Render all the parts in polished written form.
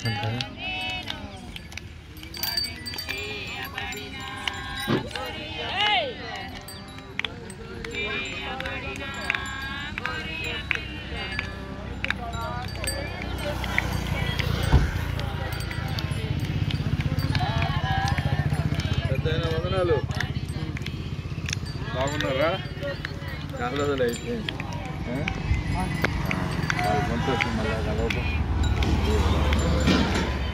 ఉంటుంది. వందనాలు. బాగున్నారా? చాలా రోజులు అయితే సంతోషం. మళ్ళా కలవదు.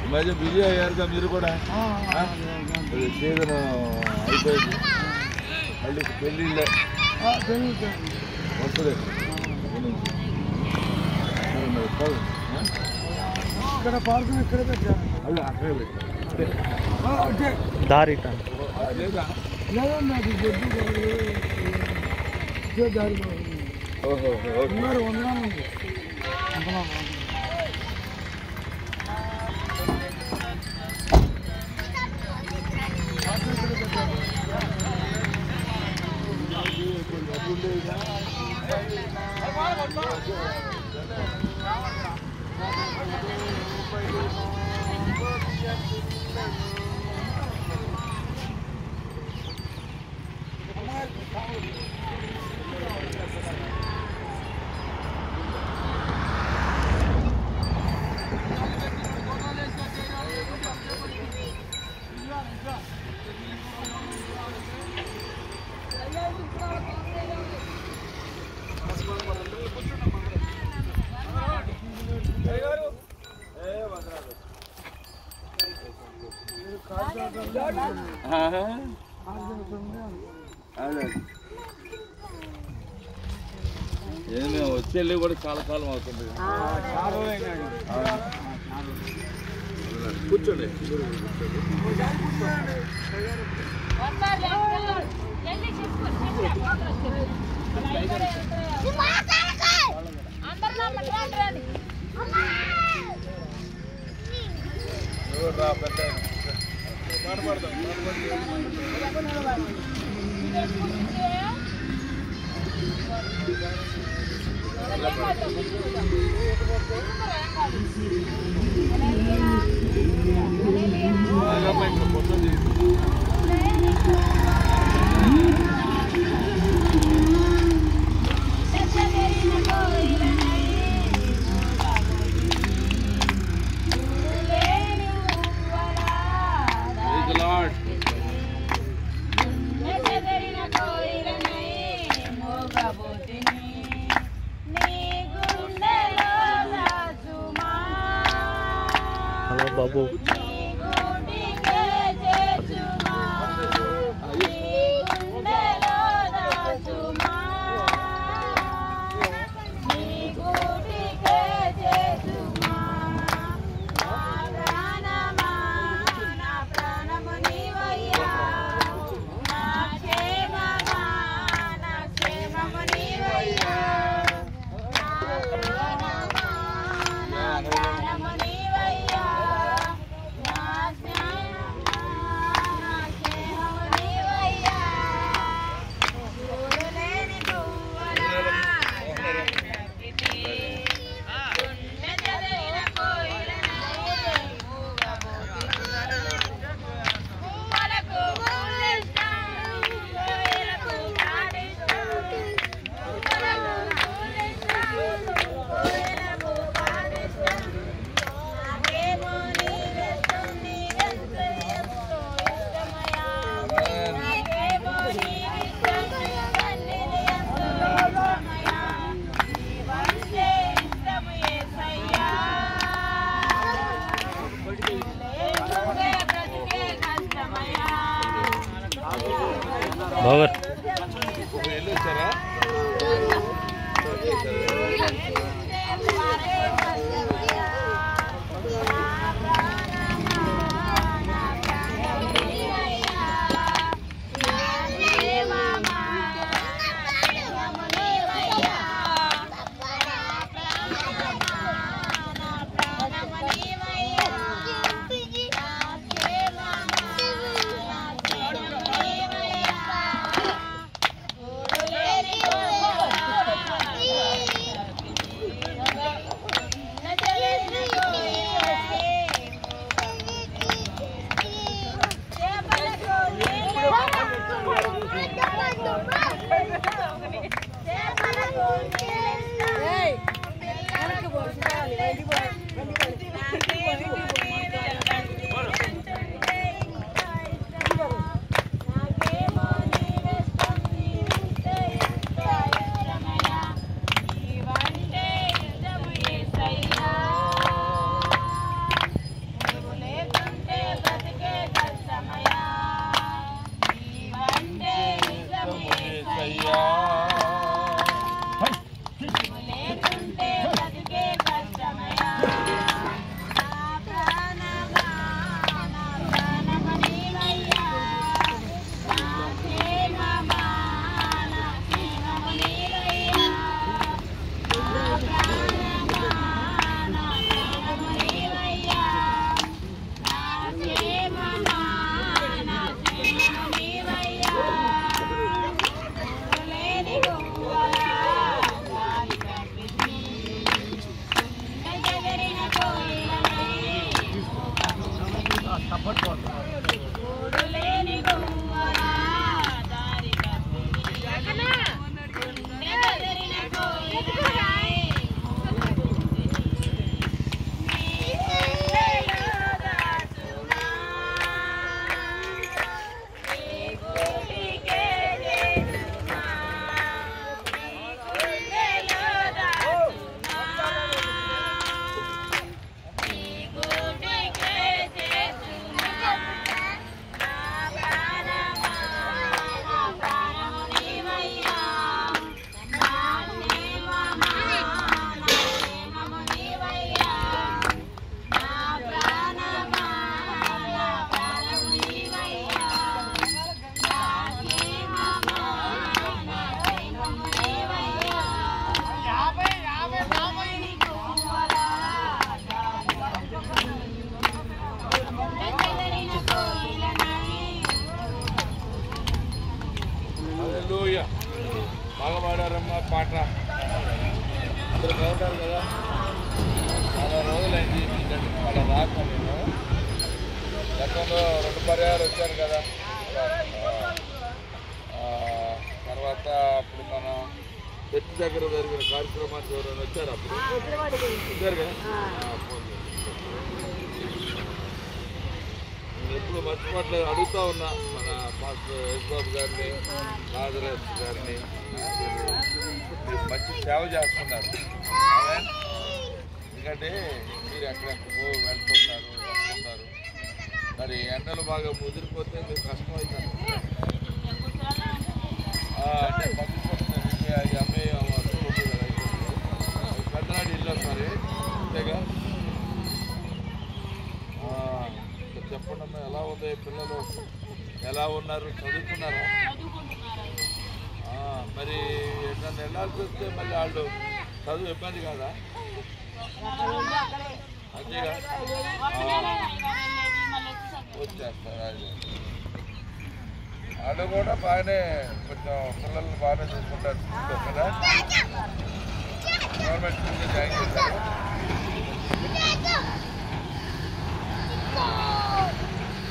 ఈ మధ్య బిజీ అయ్యారుగా మీరు కూడా. సీజన్ అయిపోయింది, మళ్ళీ పెళ్ళిళ్ళే వస్తుంది. ఇక్కడ పార్కింగ్ ఇక్కడే పెట్టాను. అక్కడే పెట్టారు. దారి లేదా? లేదండి, అది గొడ్డు దారి ఓహో, ఉన్నారు. వందనాలు ఉంది. ఏమి వచ్చేళ్ళి కూడా చాలా కాలం అవుతుంది. కూర్చోండి. హలో బాబు. బాగా వచ్చారా? బాగా పాడారమ్మా పాట. అందరూ బాగుంటారు కదా. చాలా రోజులైంది మీకంటే చాలా రాక నేను గతంలో 2 పర్యాలు వచ్చాను కదా. తర్వాత అప్పుడు మన చర్చి దగ్గర జరిగిన కార్యక్రమానికి ఎవరైనా వచ్చారు అప్పుడు వచ్చారు కదా. నేను ఎప్పుడు మర్చిపోవట్లేదు, అడుగుతూ ఉన్నా మన పాస్టర్ యశ్బాబు గారిని, నాదరస్ గారిని. మీరు మంచి సేవ చేస్తున్నారు. ఎందుకంటే మీరు ఎక్కడెక్కడికో వెళ్తున్నారు వస్తున్నారు. మరి ఎండలు బాగా ముదిరిపోతే మీరు కష్టం అవుతారు. అంటే పంపించుకుంటుంది అది అమ్మాయి పెద్దనాడు ఇల్లు వస్తారు అంతేగా. చెప్పండి అమ్మా, ఎలా ఉంది? పిల్లలు ఎలా ఉన్నారు? చదువుకున్నారా? మరి ఎక్కడన్నా వెళ్ళాల్సి వస్తే మళ్ళీ వాళ్ళు చదువు ఇబ్బంది కాదా? అంతేగా వచ్చేస్తారు. వాళ్ళు కూడా బాగానే కొంచెం పిల్లల్ని బాగానే చూసుకుంటారు కదా. గవర్నమెంట్ స్కూల్లో జాయిన్ చేశారు.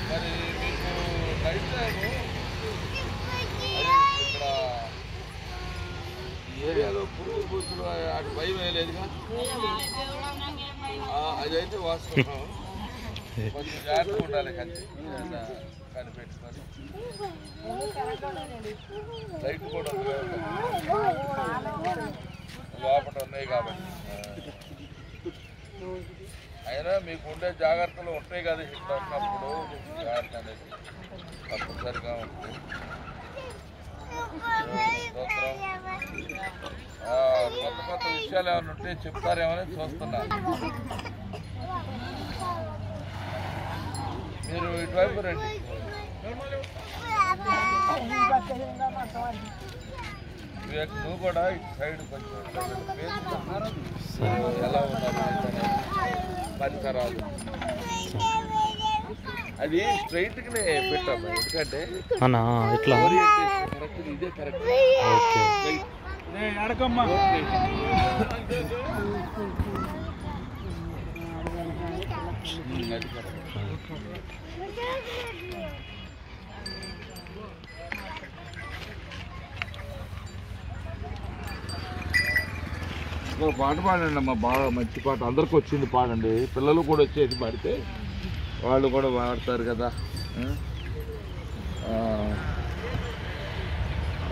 మరి మీకు నైట్ టైం ఇక్కడ ఈ ఏరియాలో పురుగులు పూసులు అటు భయం వేయలేదుగా. అదైతే వాస్తవం. కొంచెం జాగ్రత్తగా ఉండాలి. కనిపెట్టుకొని లైట్ కూడా లోపల ఉన్నాయి కాబట్టి. అయినా మీకు ఉండే జాగ్రత్తలు ఉంటాయి కదా. ఇట్లా ఉన్నప్పుడు జాగ్రత్త అనేది తప్పనిసరిగా ఉంటుంది. కొత్త కొత్త విషయాలు ఏమైనా ఉంటే చెప్తారేమని చూస్తున్నాను. మీరు ఇటువైపు రండి. నువ్వు కూడా ఇటు సైడ్ కొంచెం ఎలా ఉన్నారు పరిసరాలు అది స్ట్రైట్గానే పెట్టాము. ఎందుకంటే ఇట్లా కరెక్ట్, ఇదే కరెక్ట్. అడగమ్మా అది కరెక్ట్. ఒక పాట పాడండి అమ్మా, బాగా మంచి పాట, అందరికి వచ్చింది పాడండి. పిల్లలు కూడా వచ్చేసి పాడితే వాళ్ళు కూడా పాడతారు కదా.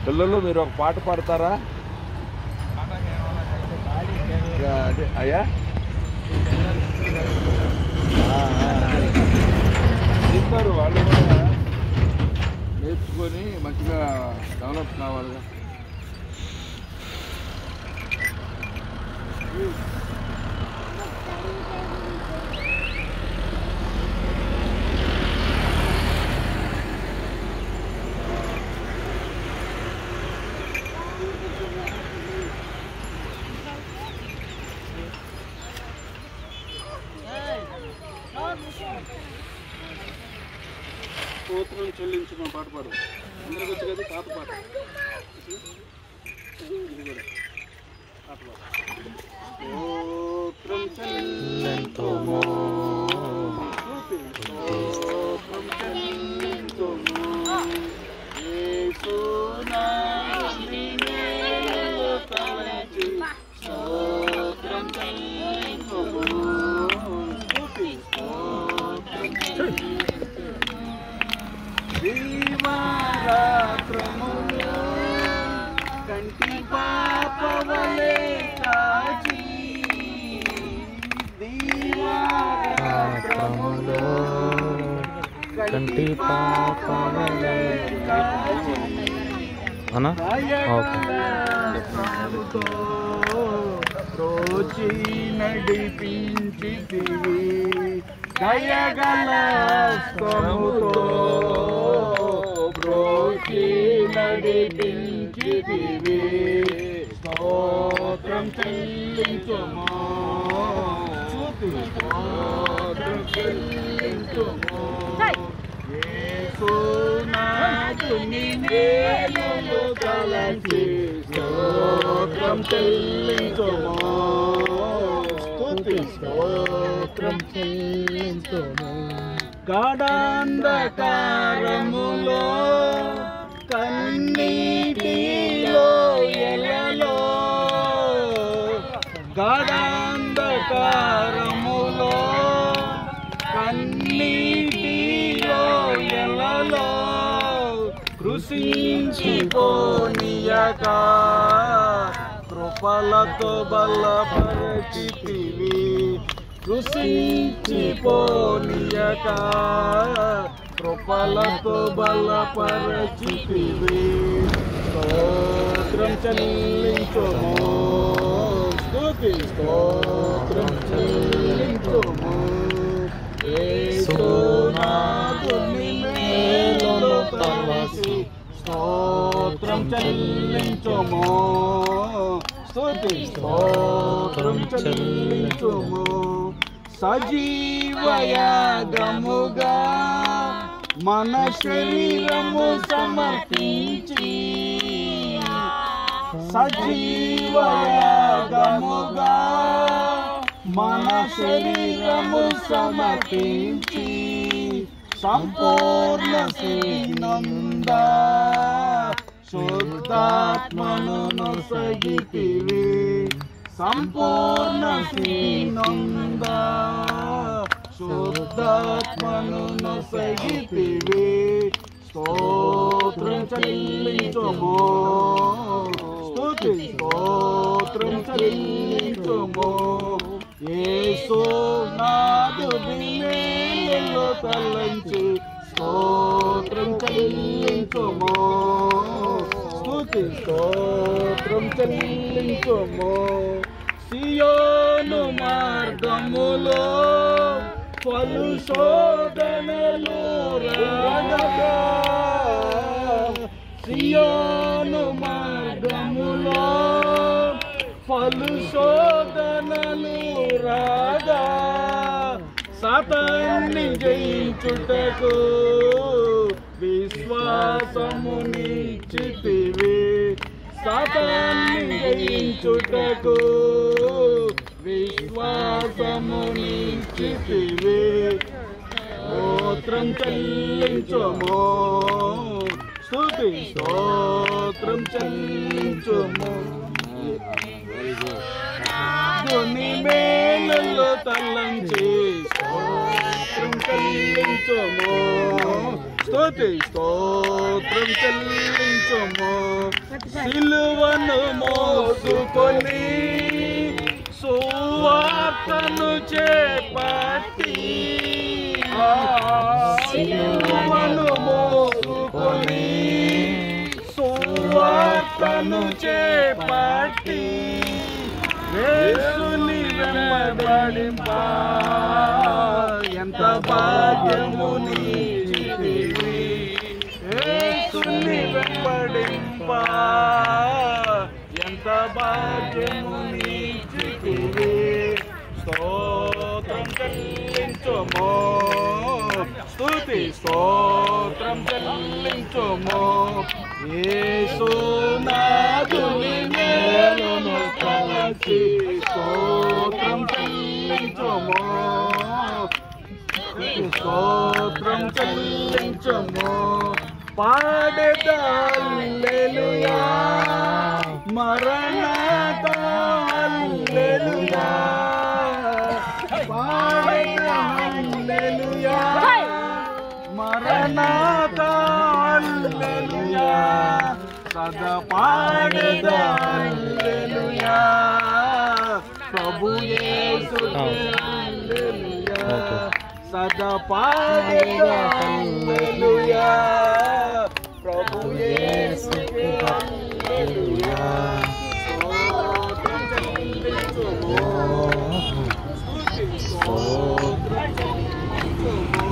పిల్లలు మీరు ఒక పాట పాడతారా? అదే అయ్యా చెప్తారు, వాళ్ళు కూడా నేర్చుకొని మంచిగా డెవలప్ కావాలిగా. స్తోత్రం చెల్లించు మా పాట పాడు. అందరికి వచ్చి కదా పాత పాట. ఇది కూడా పాట పాడు. స్తోత్రం చెల్లించుము, స్తోత్రం చెల్లించుము, యేసు నామమునే తలచి స్తోత్రం చెల్లించుము, స్తోత్రం చెల్లించుము. దీవారాత్రములో కంటి పాపవలే కాచి, దీవారాత్రములో కంటి పాపవలే కాచి, అన్నా దయగలతో రోచి నడిపించితివి, దయగల స్తోముతో బ్రోచి నడిపించితివి, స్తోత్రం చెల్లించుము, స్తోత్రం చెల్లించుము. యేసు నాథుని మేలులు తలచి స్తోత్రం చెల్లించుము, స్తోత్రం చెల్లించుము. గాఢాంధకారములో కన్నీటిలో ఎలలో, గాఢాంధకారములో కన్నీటిలో ఎలలో, కృషించిపోనియక కృపలతో బలపరచితివి, కృషించిపోనియక కృపలతో బలపరచితివి, స్తోత్రం చెల్లించుము, స్తుతి స్తోత్రం చెల్లించుము. యేసు నాథుని మేలులు తలచి స్తోత్రం చెల్లించుము, స్తుతి స్తోత్రం చెల్లించుము. సజీవయాగముగా మన శరీరము సమర్పించి, సజీవయాగముగా మన శరీరము సమర్పించి, సంపూర్ణ శ్రీనంద శుద్ధాత్మను నొసగితివి, సంపూర్ణ శ్రీనంద శుద్ధాత్మను నొసగితివి, స్తోత్రం చెల్లించుము, స్తుతి స్తోత్రం చెల్లించుము. యేసు నాథుని మేలులు తలంచి స్తోత్రం చెల్లించుము, స్తుతి స్తోత్రం చెల్లించుము. సియోను మార్గములో పలు శోధనలు రాగా, సియోను మార్గములో పలు శోధనలు రాగా, సాతాన్ని జయించుటకు విశ్వాసమునిచ్చితివి, సాతాన్ని జయించుటకు విశ్వాసమునిచ్చితివి, స్తోత్రం చెల్లించుము, స్తుతి స్తోత్రం చెల్లించుము. Very good. నాదుని మేలులో తలంచి స్తోత్రం చెల్లించుము స్తోత్రం చెల్లించుము సిలువను మోసుకొని సువార్తను చేపట్టి సిలువను మోసుకొని సువార్తను చేపట్టి యేసుని వెంబడింప ఎంత భాగ్యము నీది యేసుని వెంబడింప ఎంత భాగ్యము నీది స్తోత్రం చెల్లించుము స్తోత్రం చెల్లించుము యేసు నాదుని మేలును తలచి స్తోత్రం చెల్లించుము స్తోత్రం చెల్లించుము పాడెదా హల్లెలూయా మరణాత హల్లెలూయా పాడెదా హల్లెలూయా మరణాత హల్లెలూయా సదా పాడెదా హల్లెలూయా ప్రభు యేసుకే హల్లెలూయా సదా పాడెదా హల్లెలూయా ప్రభు యేసుకే హల్లెలూయా స్తోత్రం చెల్లించుము స్తోత్రం చెల్లించుము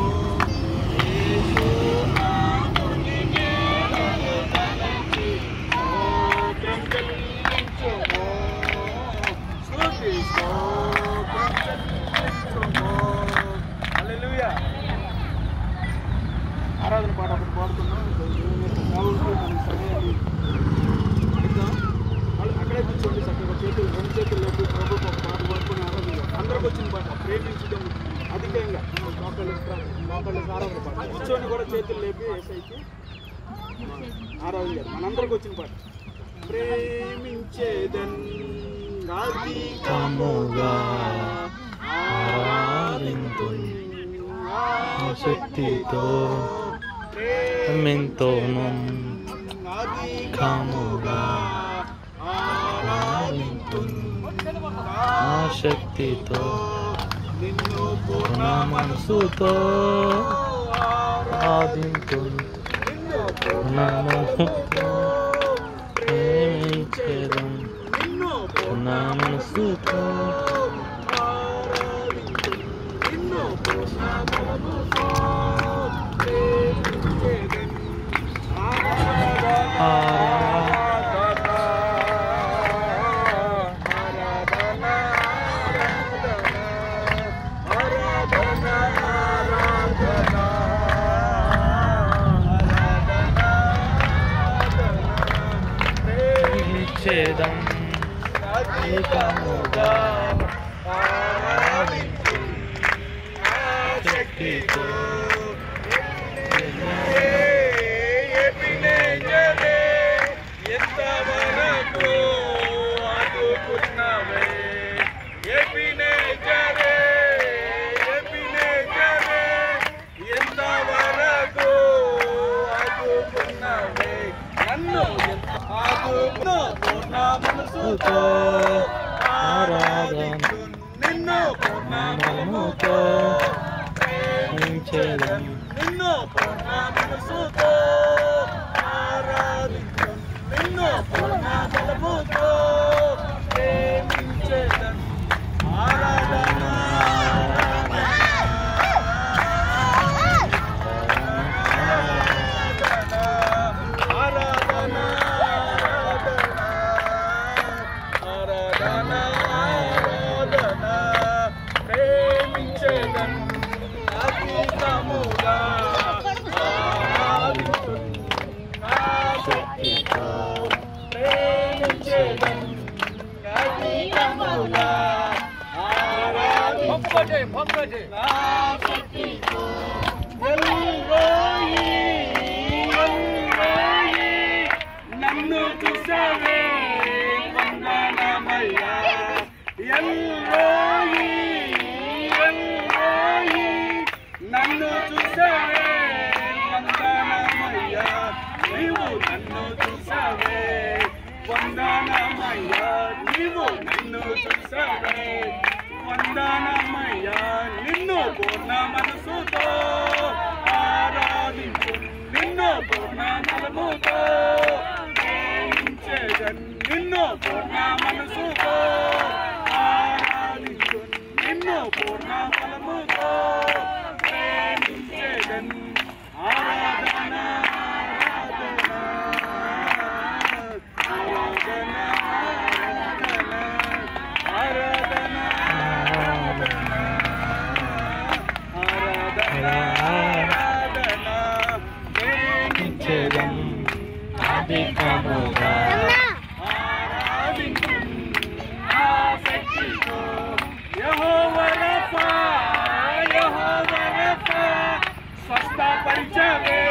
ఆరాధన పాట అప్పుడు పాడుతున్నాం అక్కడే కూర్చోండి చక్కగా చేతులు రెండు చేతులు లేపు ప్రభుత్వ ఒక పాట పాడుకుని ఆరాధన అందరికి వచ్చిన పాట ప్రేమించడం అధికంగా మోకాళ్ళు ఆరాధన పాట కూర్చొని కూడా చేతులు లేపి ఏసైకి ఆరాధన చేయాలి మనందరికి వచ్చిన పాట ప్రేమించేదన్ అధికముగా ఆరాధింతును శక్తితో ఎంతోను అధికముగా ఆరాధింతును శక్తితో పూర్ణ మనసుతో ఆరాధింతును పూర్ణ మనసుతో ప్రేమించేదం పూర్ణ మనసుతో చేదం అధికముగా ఆరాధించు శక్తితో ఎంతవరకు ఆదుకున్నావే ఎంతవరకు ఆదుకున్నావే నన్ను పూర్ణ మనసుతో ఆరాధన నిన్ను పూర్ణ మనముతో ప్రేమించేదం నిన్ను పూర్ణ మనసుతో ఆరాధించు నిన్ను పూర్ణ బలముతో ప్రేమించేదం ఆరాధన నన్ను చూసావే వందనమయ్యా పూర్ణ మనసుతో ఆరాధించు నిన్ను పూర్ణ బలముతో ప్రేమించేదన్ నిన్ను పూర్ణ మనసుతో ఆరాధించు నిన్ను పూర్ణ బలముతో ప్రేమించేదన్ ఆరాధన అధికముగా యెహోవా రఫా స్వస్థపరిచవే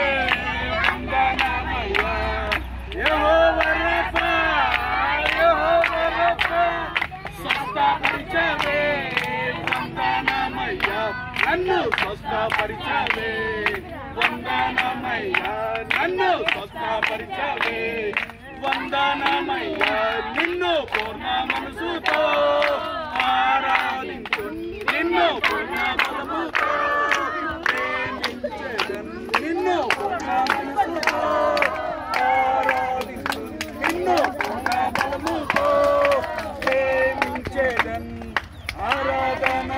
వందనమయ్యా యెహోవా రఫా స్వస్థపరిచవే వందనమయ్యా నన్ను స్వస్థపరిచవే వందనమయ్యా నన్ను స్వస్థపరిచవే వందనమయ్యా నిన్ను పూర్ణ మనసుతో ఆరాధించు నిన్ను పూర్ణ బలముతో ప్రేమించెదన్ నిన్ను పూర్ణ మనసుతో ఆరాధించు నిన్ను పూర్ణ బలముతో ప్రేమించెదన్ ఆరాధన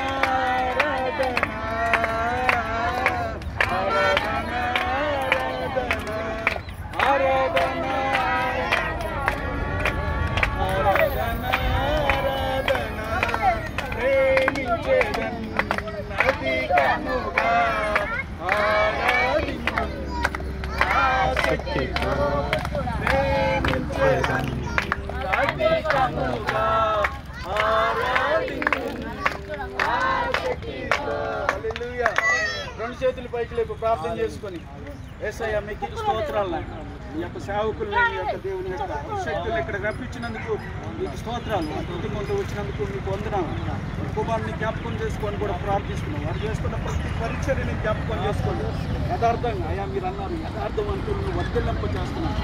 రెండు చేతులు పైకి లేపు ప్రార్థన చేసుకొని యేసయ్య మీకు స్తోత్రాలు మీ యొక్క సేవకుల్ని మీ యొక్క దేవుని యొక్క శక్తులు ఇక్కడ రప్పించినందుకు మీకు స్తోత్రాలు కుటుంబంతో వచ్చినందుకు మీకు వందనాలు కుమారుని జ్ఞాపకం చేసుకొని కూడా ప్రార్థిస్తున్నాం వారు చేస్తున్న ప్రతి పరీక్షని జ్ఞాపకం చేసుకోండి యథార్థంగా అయ్యా మీరు అన్నారు యథార్థవంతులను వర్తిల్లింప చేస్తున్నాం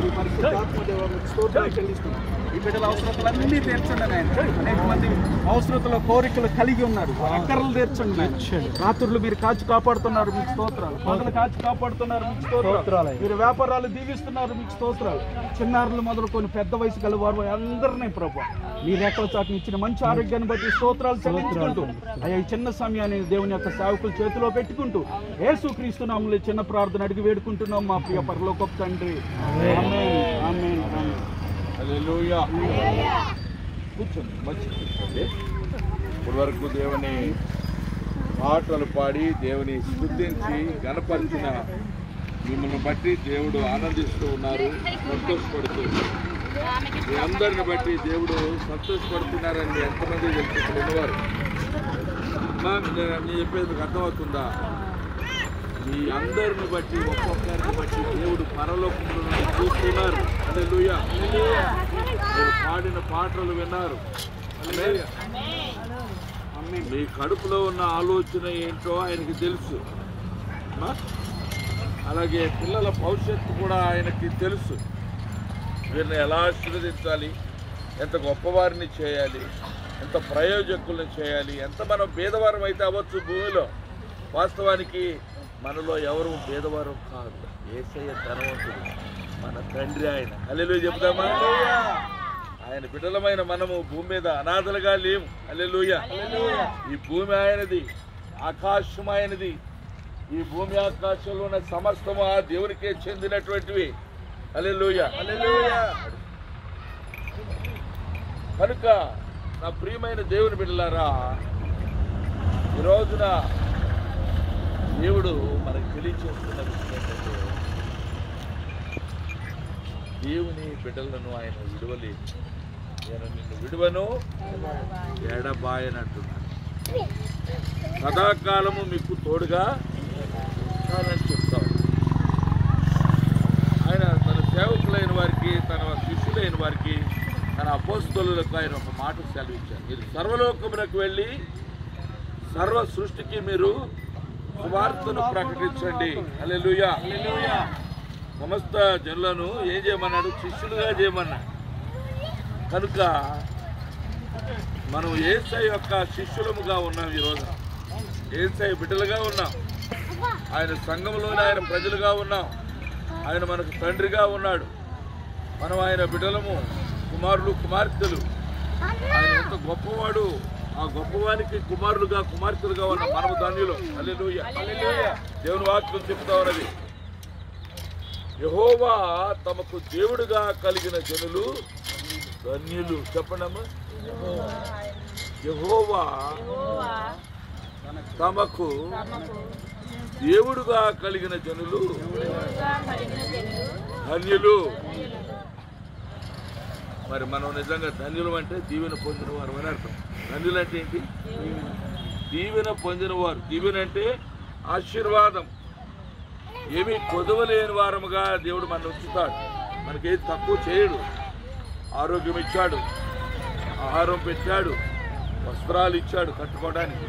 ఈ పరిస్థితి ఆత్మదేవానికి స్తోత్రాలు చెల్లిస్తున్నాం ఈ బిడ్డల అవసరతలన్నీ తీర్చండి ఆయన అనేక మంది అవసరతల కోరికలు కలిగి ఉన్నారు అక్కర్లు తీర్చండి రాత్రులు మీరు కాచి కాపాడుతున్నారు మీకు స్తోత్రాలు పగలు కాచి కాపాడుతున్నారు మీకు స్తోత్రాలు మీరు వ్యాపారాలు దీవిస్తున్నారు మీకు స్తోత్రాలు చిన్నారులు మొదలుకొని పెద్ద వయసు గల వారు అందరినీ ప్రభు మీ రేఖల చాటుని ఇచ్చిన మంచి ఆరోగ్యాన్ని బట్టి స్తోత్రాలు చెల్లించుకుంటూ అయ్యా ఈ చిన్న సమయాన్ని దేవుని యొక్క సేవకులు చేతిలో పెట్టుకుంటూ యేసుక్రీస్తు నామములో చిన్న ప్రార్థన అడిగి వేడుకుంటున్నాం మా ప్రియ పరలోకపు తండ్రి ఆమేన్ ఆమేన్ ఆమేన్ హల్లెలూయా కూర్చోండి మంచిగా కూర్చోండి ఇప్పటి వరకు దేవుని పాటలు పాడి దేవుని స్తుతించి గణపరిచిన మిమ్మల్ని బట్టి దేవుడు ఆనందిస్తూ ఉన్నారు సంతోషపడుతూ మీ అందరిని బట్టి దేవుడు సంతోషపడుతున్నారని ఎంతమంది తెలుసుకునేవారు నేను చెప్పేది మీకు అర్థమవుతుందా మీ అందరిని బట్టి ఒక్కొక్కరిని బట్టి దేవుడు పరలోకంలో నుండి చూస్తున్నారు హల్లెలూయా మీరు పాడిన పాటలు విన్నారు మీ కడుపులో ఉన్న ఆలోచన ఏంటో ఆయనకి తెలుసు అలాగే పిల్లల భవిష్యత్తు కూడా ఆయనకి తెలుసు వీరిని ఎలా ఆశీర్వదించాలి ఎంత గొప్పవారిని చేయాలి ఎంత ప్రయోజకులను చేయాలి ఎంత మనం భేదవారం అయితే అవ్వచ్చు భూమిలో వాస్తవానికి మనలో ఎవరు భేదవారం కాదు యేసయ్య ధనవంతుడు మన తండ్రి ఆయన హల్లెలూయా చెప్దామా ఆయన బిడ్డలమైన మనము భూమి మీద అనాథలుగా లేము హల్లెలూయా ఈ భూమి ఆయనది ఆకాశం ఆయనది ఈ భూమి ఆకాశంలో ఉన్న సమస్తము ఆ దేవునికే చెందినటువంటివి హల్లెలూయా కనుక నా ప్రియమైన దేవుని బిడ్డలారా ఈ రోజున దేవుడు మనకు తెలియచేస్తున్న విషయం ఏంటంటే దేవుని బిడ్డలను ఆయన విడవలేదు నేను నిన్ను విడువను ఎడబాయనంటున్నాను సదాకాలము మీకు తోడుగా ఉంటానని చెప్తాను ఆయన తన సేవకులైన వారికి తన శిష్యులైన వారికి తన అపోస్తలులకు ఆయన ఒక మాట సెలవిచ్చారు మీరు సర్వలోకమునకు వెళ్ళి సర్వ సృష్టికి మీరు సువార్తను ప్రకటించండి హల్లెలూయా సమస్త జనులను ఏం చేయమన్నాడు శిష్యులుగా చేయమన్నాడు కనుక మనం యేసయ్య యొక్క శిష్యులముగా ఉన్నాం ఈరోజు యేసయ్య బిడ్డలుగా ఉన్నాం. ఆయన సంఘంలోనే ఆయన ప్రజలుగా ఉన్నాం. ఆయన మనకు తండ్రిగా ఉన్నాడు. మనం ఆయన బిడ్డలము, కుమారులు, కుమార్తెలు. ఆయన ఎంత గొప్పవాడు. ఆ గొప్పవానికి కుమారులుగా, కుమార్తెలుగా ఉన్న మనము ధన్యులు. హల్లెలూయా, హల్లెలూయా. దేవుని వాక్యం చెప్తా ఉన్నది, యెహోవా తమకు దేవుడుగా కలిగిన జనులు ధన్యులు. చెప్పండమ్మా. యెహోవా తమకు దేవుడుగా కలిగిన జనులు ధన్యులు. మరి మనం నిజంగా ధన్యులు అంటే దీవెన పొందిన వారు అని అర్థం. ధన్యులు అంటే ఏంటి? దీవెన పొందిన వారు. దీవెన అంటే ఆశీర్వాదం. ఏమీ కొదవలేని వారముగా దేవుడు మన ఉంచుతాడు. మనకేది తక్కువ చేయడు. ఆరోగ్యం ఇచ్చాడు, ఆహారం పెట్టాడు, వస్త్రాలు ఇచ్చాడు కట్టుకోవడానికి,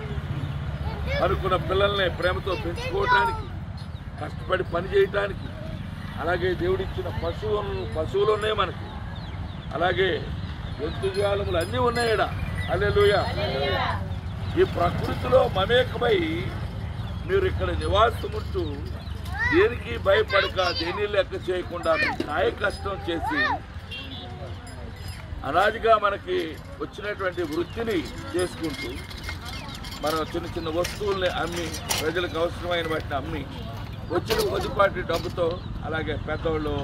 అనుకున్న పిల్లల్ని ప్రేమతో పెంచుకోవడానికి, కష్టపడి పని చేయటానికి. అలాగే దేవుడిచ్చిన పశువులు ఉన్నాయి మనకి. అలాగే జంతుజాలములు అన్నీ ఉన్నాయడ. హల్లెలూయా. ఈ ప్రకృతిలో మమేకమై మీరు ఇక్కడ నివాసముంటూ దేనికి భయపడక, దేని లెక్క చేయకుండా కాయ కష్టం చేసి అనాదిగా మనకి వచ్చినటువంటి వృత్తిని చేసుకుంటూ మనం చిన్న చిన్న వస్తువుల్ని అమ్మి, ప్రజలకు అవసరమైన వాటిని అమ్మి వచ్చిన కొద్దిపాటి డబ్బుతో, అలాగే పెద్దవాళ్ళు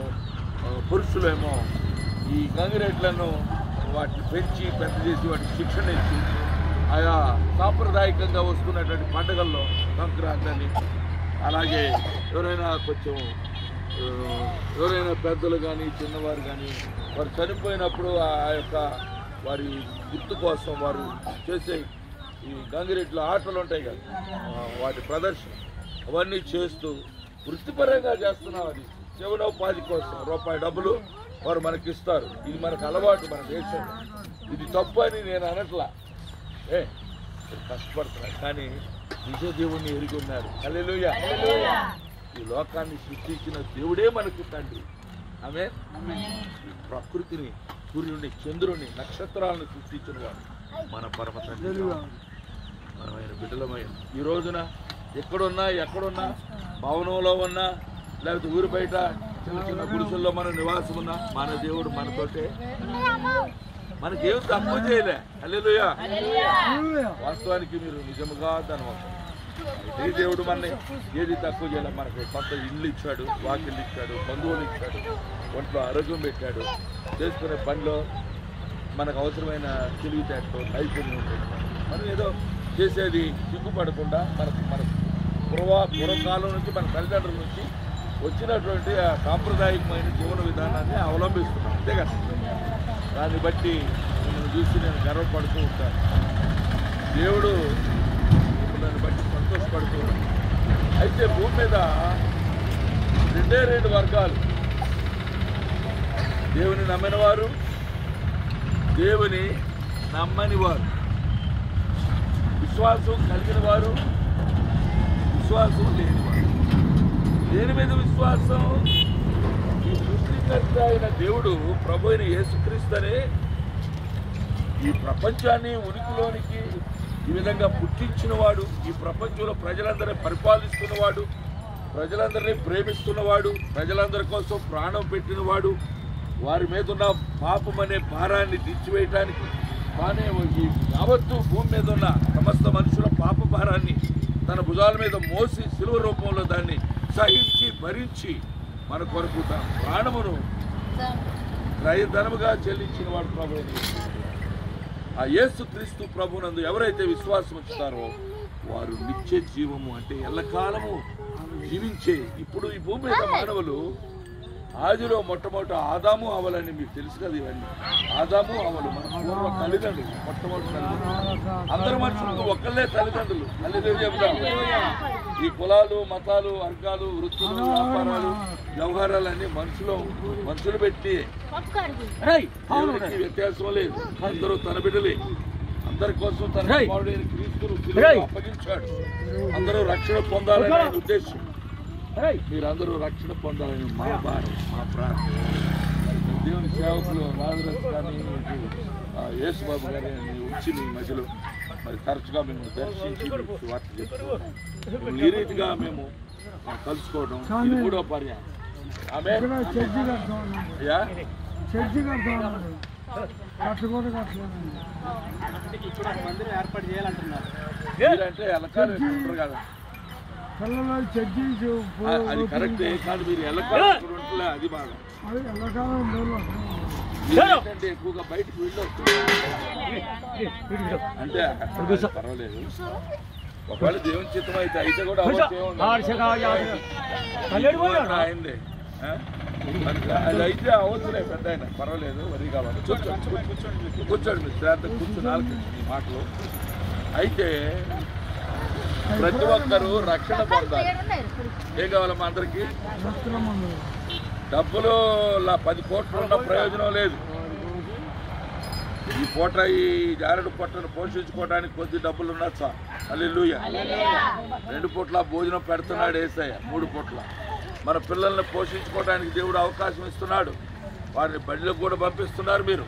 పురుషులేమో ఈ గంగిరెడ్లను వాటిని పెంచి పెద్ద చేసి వాటికి శిక్షణ ఇచ్చి ఆయా సాంప్రదాయకంగా వస్తున్నటువంటి పండుగల్లో సంక్రాంతి అని, అలాగే ఎవరైనా పెద్దలు కానీ చిన్నవారు కానీ వారు చనిపోయినప్పుడు ఆ యొక్క వారి గుర్తు కోసం వారు చేసే ఈ గంగిరెడ్ల ఆటలు ఉంటాయి కదా, వాటి ప్రదర్శన అవన్నీ చేస్తూ వృత్తిపరంగా చేస్తున్నాం. అది జీవనోపాధి కోసం రూపాయి డబ్బులు వారు మనకి ఇస్తారు. ఇది మనకు అలవాటు మన దేశంలో. ఇది తప్పు అని నేను అనట్లా. కష్టపడుతున్నారు కానీ నిజ దేవుణ్ణి ఎరిగి ఉన్నారు. హల్లెలూయా. ఈ లోకాన్ని సృష్టించిన దేవుడే మనకు తండ్రి. ఆమె ప్రకృతిని, సూర్యుడిని, చంద్రుడిని, నక్షత్రాలను సృష్టించిన వాడు మన పరమ తండ్రి. మనమైన బిడ్డలమైన ఈ రోజున ఎక్కడున్నా భవనంలో ఉన్నా, లేకపోతే ఊరి బయట చిన్న చిన్న గుడిసెల్లో మనం నివాసం ఉన్నా, మన దేవుడు మనతోటే. మనకేం తక్కువ చేయలే. హల్లెలూయా. వాస్తవానికి మీరు నిజముగా ధనవంతులు. ఏ దేవుడు మనని ఏది తక్కువ చేయలే. మనకు కొంత ఇల్లు ఇచ్చాడు, వాకిళ్ళు ఇచ్చాడు, బంధువులు ఇచ్చాడు, ఒంట్లో ఆరోగ్యం పెట్టాడు, చేసుకునే పనిలో మనకు అవసరమైన తెలివితేటలు, నైపుణ్యం ఉంటుంది. మనం ఏదో చేసేది సిగ్గుపడకుండా మన పూర్వకాలం నుంచి మన తల్లిదండ్రుల నుంచి వచ్చినటువంటి ఆ సాంప్రదాయకమైన జీవన విధానాన్ని అవలంబిస్తున్నాం. అంతే కదా. దాన్ని బట్టి మిమ్మల్ని చూసి నేను గర్వపడుతూ ఉంటాను. దేవుడు దాన్ని బట్టి సంతోషపడుతూ ఉంటాను. అయితే భూమి మీద రెండు వర్గాలు, దేవుని నమ్మిన వారు, దేవుని నమ్మని వారు. విశ్వాసం కలిగిన వారు, విశ్వాసం లేని వారు. దేని మీద విశ్వాసం? ఈ సృష్టికర్త అయిన దేవుడు, ప్రభు అయిన యేసుక్రీస్తునే ఈ ప్రపంచాన్ని ఉనికిలోనికి ఈ విధంగా పుట్టించినవాడు, ఈ ప్రపంచంలో ప్రజలందరినీ పరిపాలిస్తున్నవాడు, ప్రజలందరినీ ప్రేమిస్తున్నవాడు, ప్రజలందరి కోసం ప్రాణం పెట్టినవాడు, వారి మీద ఉన్న పాపం అనే భారాన్ని దించివేయటానికి తానే ఈ యావత్తు భూమి మీద ఉన్న సమస్త మనుషుల పాప భారాన్ని తన భుజాల మీద మోసి శిలువ రూపంలో దాన్ని సహించి భరించి మన కొరకు తన ప్రాణమును క్రయధనముగా చెల్లించిన వాడు ప్రభు. ఆ యేసుక్రీస్తు ప్రభునందు ఎవరైతే విశ్వాసం ఉంచుతారో వారు నిత్య జీవము, అంటే ఎల్లకాలము జీవించే. ఇప్పుడు ఈ భూమి మీద మానవులు ఆదిలో మొట్టమొదటి ఆదాము అవలని మీకు తెలుసు కదా. ఇవన్నీ ఆదాము అవలు మన పూర్వ తల్లిదండ్రులు, మొట్టమొదటి తల్లిదండ్రులు. అందరు మనుషులకు ఒక్కళ్ళే తల్లిదండ్రులు. తల్లిదండ్రులు చెబుతాం. ఈ కులాలు, మతాలు, వర్గాలు, వృత్తులు, వ్యాపారాలు, వ్యవహారాలన్నీ మనుషులు పెట్టి వ్యత్యాసం లేదు. అందరూ తన బిడ్డలే. అందరి కోసం తన కుమారుడైన క్రీస్తును అప్పగించాడు. అందరూ రక్షణ పొందాలనే ఉద్దేశం. మీరందరూ రక్షణ పొందాలని మా భారం, మా ప్రార్థన. దేవుని సేవకులు లాజరస్ కానీ యేసుబాబు గారి వచ్చి మీ మధ్యలో మరి తరచుగా మేము దర్శించి మీకు వార్త చెప్తున్నాం. ఈ రీతిగా మేము కలుసుకోవడం ఇది కూడా పర్యాయం. ఆమె చర్చి కడతామన్నారు, కట్టుకోవడం కట్టలేదండి. మందిరం ఏర్పాటు చేయాలంటున్నారు. మీరంటే ఎలకాలు ఉంటారు కదా, పిల్లలు చర్చి అది కరెక్టే. కానీ మీరు ఎలకాలు ఉంటలే, అది బాగా. అది ఎల్లకాలం ఉండేవాళ్ళు ఏంటంటే ఎక్కువగా బయటకు వెళ్ళొచ్చు అంటే పర్వాలేదు. ఒకవేళ దేవుని చిత్తం అయితే కూడా అయింది. అది అయితే అవసరం పెద్ద ఆయన పర్వాలేదు, వరి కావాలి. కూర్చోండి మీరు శ్రాద్ధ కూర్చుని ఈ మాటలు. అయితే ప్రతి ఒక్కరూ రక్షణ పొందాలి. ఏం కావాలమ్మా అందరికీ? డబ్బులు 10 కోట్లు ఉన్న ప్రయోజనం లేదు. ఈ పూట ఈ జారుడు పొట్టను పోషించుకోవడానికి కొద్ది డబ్బులు ఉన్నచ్చా. హల్లెలూయా. 2 పూట్ల భోజనం పెడుతున్నాడు యేసయ్య, 3 పూట్ల. మన పిల్లల్ని పోషించుకోవడానికి దేవుడు అవకాశం ఇస్తున్నాడు. వారిని బడిలకు కూడా పంపిస్తున్నారు మీరు.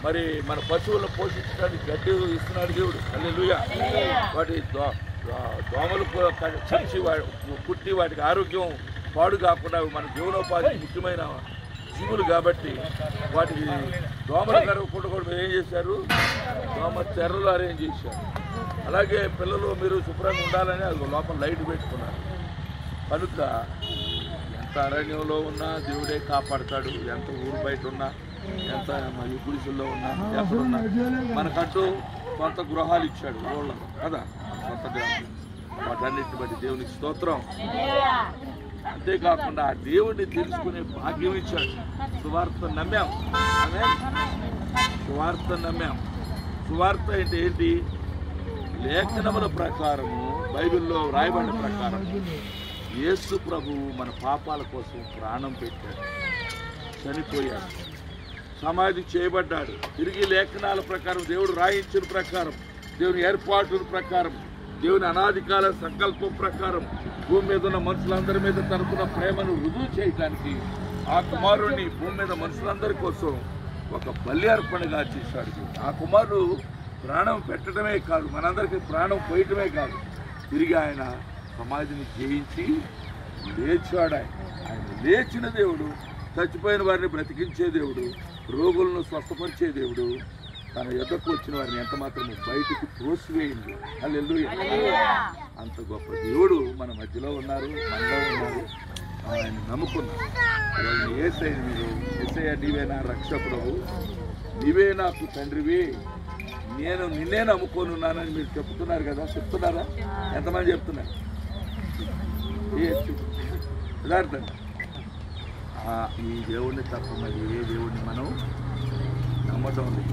మరి మన పశువులను పోషించడానికి గడ్డి ఇస్తున్నాడు దేవుడు. హల్లెలూయా. వాటి దోమలు చచ్చి పుట్టి వాటికి ఆరోగ్యం పాడు కాకుండా మన జీవనోపాధి ముఖ్యమైన జీవులు కాబట్టి వాటికి దోమలు కరవకుండా కూడా ఏం చేశారు? దోమ తెర్రలు అరేంజ్ చేశారు. అలాగే పిల్లలు మీరు శుభ్రంగా ఉండాలని అది లోపల లైట్ పెట్టుకున్నారు. కనుక ఎంత అరణ్యంలో ఉన్నా దేవుడే కాపాడతాడు. ఎంత ఊరు బయట ఉన్నా, ఎంత మరి గుడిసెల్లో ఉన్నా, ఎక్కడున్నా మనకంటూ కొంత గృహాలు ఇచ్చాడు ఊళ్ళలో కదా, కొంత గ్రామం. వాటన్నిటిని బట్టి దేవునికి స్తోత్రం. అంతేకాకుండా ఆ దేవుడిని తెలుసుకునే భాగ్యం ఇచ్చాడు. సువార్త నమ్మాం. సువార్త నమ్మాం. సువార్త అంటే ఏంటి? లేఖనముల ప్రకారము, బైబిల్లో రాయబడిన ప్రకారం యేసు ప్రభువు మన పాపాల కోసం ప్రాణం పెట్టాడు, చనిపోయాడు, సమాధి చేయబడ్డాడు. తిరిగి లేఖనాల ప్రకారం, దేవుడు రాయించిన ప్రకారం, దేవుని ఏర్పాటుల ప్రకారం, దేవుని అనాదికాల సంకల్పం ప్రకారం భూమి మీద ఉన్న మనుషులందరి మీద తనకున్న ప్రేమను రుజువు చేయడానికి ఆ కుమారుడిని భూమి మీద మనుషులందరి కోసం ఒక బలి అర్పణగా చేశాడు. ఆ కుమారుడు ప్రాణం పెట్టడమే కాదు, మనందరికీ ప్రాణం పోయటమే కాదు, తిరిగి ఆయన సమాధిని జయించి లేచాడు. ఆయన లేచిన దేవుడు, చచ్చిపోయిన వారిని బ్రతికించే దేవుడు, రోగులను స్వస్థపరిచే దేవుడు. తన యొద్దకు వచ్చిన వారిని ఎంత మాత్రం బయటికి తోసివేయండి. హల్లెలూయా. అంత గొప్ప దేవుడు మన మధ్యలో ఉన్నారు, మనలో ఉన్నారు. ఆయన నమ్ముకున్నారు. యేసయ్య మీరు, యేసయ్య నీవే నా రక్షకుడవు, నీవే నాకు తండ్రివి, నేను నిన్నే నమ్ముకోనున్నానని మీరు చెప్తున్నారు కదా. చెప్తున్నారా? ఎంతమంది చెప్తున్నారు? యథార్థంగా ఈ దేవుడిని తప్ప మరి ఏ దేవుడిని మనం నమ్మటం లేదు.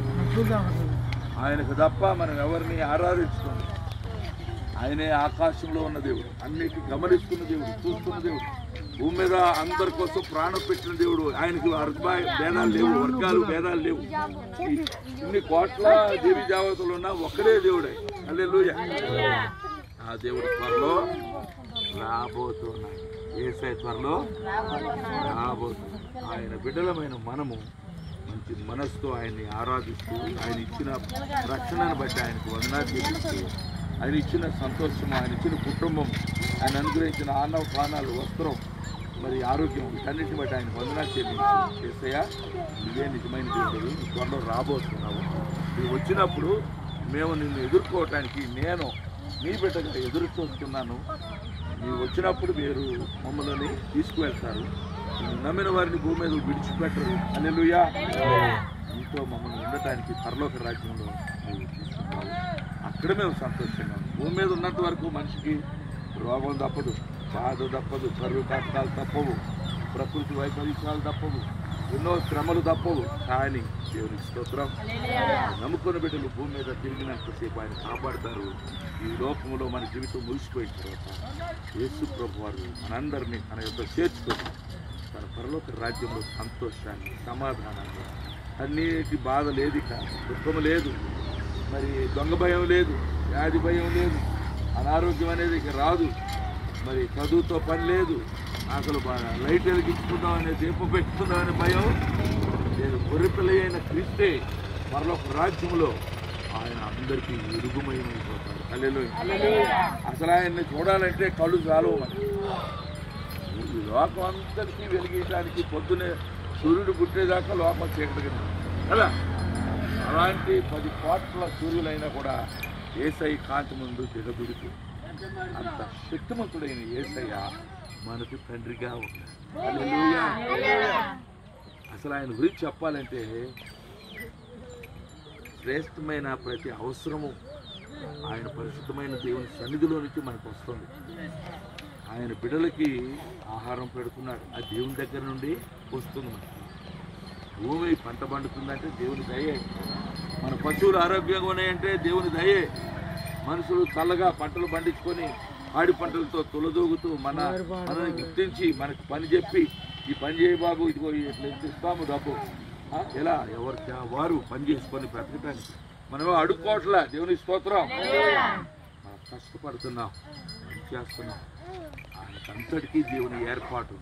ఆయనకు తప్ప మనం ఎవరిని ఆరాధించుకోండి. ఆయనే ఆకాశంలో ఉన్న దేవుడు, అన్నిటికీ గమనిస్తున్న దేవుడు, చూస్తున్న దేవుడు, భూమి మీద అందరి కోసం ప్రాణం పెట్టిన దేవుడు. ఆయనకు భేదాలు లేవు, వర్గాలు భేదాలు లేవు. ఇన్ని కోట్ల దేవి దేవతలు ఉన్నా ఒక్కడే దేవుడే. హల్లెలూయా. ఆ దేవుడు త్వరలో రాబోతున్నాడు. యేసయ్య త్వరలో రాబోతున్నాడు. ఆయన బిడ్డలమైన మనము మంచి మనసుతో ఆయన్ని ఆరాధిస్తూ, ఆయన ఇచ్చిన రక్షణను బట్టి ఆయనకు వందనాలు చెల్లిస్తూ, ఆయన ఇచ్చిన సంతోషం, ఆయన ఇచ్చిన కుటుంబం, ఆయన అనుగ్రహించిన ఆనవ ప్రాణాలు, వస్త్రం, మరి ఆరోగ్యం, వీటన్నిటిని బట్టి ఆయన వందనాలు చెల్లించి, యేసయ్య ఇదే నిజమైన దేవుడు, త్వరలో రాబోతున్నావు. నువ్వు వచ్చినప్పుడు మేము నిన్ను ఎదుర్కోవటానికి నేను నీ బిడ్డగా ఎదురు చూస్తున్నాను. నీవు వచ్చినప్పుడు మీరు మమ్మల్ని తీసుకువెళ్తారు. నమ్మిన వారిని భూమి మీద విడిచిపెట్టరు. హల్లెలూయా. నీతో మమ్మల్ని ఉండటానికి పరలోక రాజ్యంలో నువ్వు తీసుకుంటావు. అక్కడ మేము సంతోషంగా భూమి మీద ఉన్నంత వరకు మనిషికి రోగం తప్పదు, బాధ తప్పదు, కరువు కష్టాలు తప్పవు, ప్రకృతి వైపరీత్యాలు తప్పవు, ఎన్నో శ్రమలు తప్పవు. కానీ దేవుని స్తోత్రం, నమ్ముకున్న బిడ్డలు భూమి మీద తిరిగినంతసేపు ఆయన కాపాడతారు. ఈ లోకంలో మన జీవితం ముగిసిపోయిన తర్వాత యేసు ప్రభు వారు మనందరినీ తన యొక్క చేర్చుకొని తన పరలోక రాజ్యంలో సంతోషాన్ని, సమాధానాన్ని, అన్నిటి బాధ లేదు, ఇక దుఃఖము లేదు, మరి దొంగ భయం లేదు, వ్యాధి భయం లేదు, అనారోగ్యం అనేది ఇక రాదు, మరి చదువుతో పని లేదు, అసలు లైట్ వెలిగించుకుందామనే దీపం పెట్టుకుందామనే భయం నేను గొర్రెపిల్ల అయిన క్రీస్తే మరొక రాజ్యంలో ఆయన అందరికీ ఎరుగుమయమైపోతాడు. హల్లెలూయా. అసలు ఆయన్ని చూడాలంటే కళ్ళు చాలు. ఈ లోకం అంతటికీ వెలిగించడానికి పొద్దునే సూర్యుడు పుట్టేదాకా లోకం చీకటి కదా. అలాంటి 10 కోట్ల సూర్యులైనా కూడా యేసయ్య కాంతి ముందు దిగబుడికి అంత శక్తిమంతుడైన యేసయ్య మనకు తండ్రిగా ఉన్నాడు. హల్లెలూయా. అసలు ఆయన గురించి చెప్పాలంటే శ్రేష్టమైన ప్రతి అవసరము ఆయన పరిశుద్ధమైన దేవుని సన్నిధిలో నుంచి మనకు వస్తుంది. ఆయన బిడ్డలకి ఆహారం పెడుతున్నాడు, ఆ దేవుని దగ్గర నుండి వస్తుంది. మనకి భూమి పంట పండుతుందంటే దేవుని దయే. మన పశువులు ఆరోగ్యంగా ఉన్నాయంటే దేవుని దయే. మనుషులు చల్లగా పంటలు పండించుకొని ఆడి పంటలతో తొలదూగుతూ మనల్ని గుర్తించి మనకు పని చెప్పి ఈ పని చేయ బాబు, ఇదిగో ఇట్లా ఎంత ఇస్తాము డబ్బు, ఎలా ఎవరికి వారు పని చేసుకొని బ్రతకటానికి మనమేమో అడుక్కోవట్లే. దేవుని స్తోత్రం. మనం కష్టపడుతున్నాం, పని చేస్తున్నాం. ఆయనకంతటికీ దేవుని ఏర్పాటు.